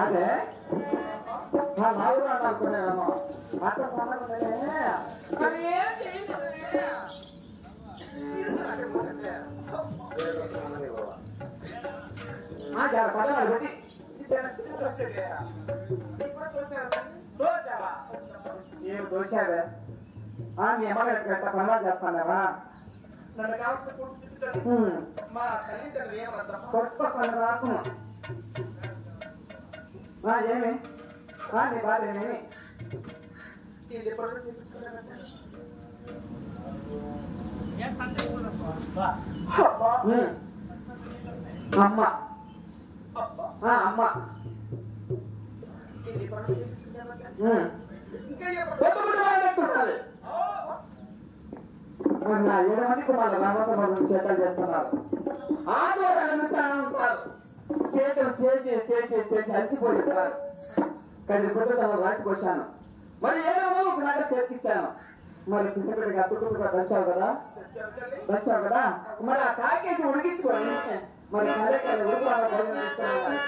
అదే లావుగా అనుకున్నాను అట్ట సంబంధమే మరి ఏం చేయలేదు పడాలి పెట్టి ఏం దోశావే మీ అమ్మగారి గట్ట పనులు చేస్తానరా నన్ను కావాల్సిన మా తల్లిదండ్రులు ఏమంటారు కొట్టుకోస్తాను రాసము ఏమి నీ బాధ ఏమేమి ఇది ఎప్పుడు చూపించుకున్నానంటే అమ్మ అమ్మ ఇది ఎప్పుడు చూపించుకున్నానంటే ఇంకా నా 7 మంది కుమారులు రామతమ్మ చేతలు చేస్తున్నారు ఉంటారు చేతులు చేసి అలసిపోయిస్తారు కానీ కుటుంబాలు రాసిపోసాను మరి ఏమో ఒక నాట చేతికిచ్చాను మరి పిల్లగా కుటుంబంగా దంచావు కదా మరి ఆ ప్యాకేజీ ఉడికించుకోవాలి మరి ఉడుకులాగా భోజనం తీసుకోవాలి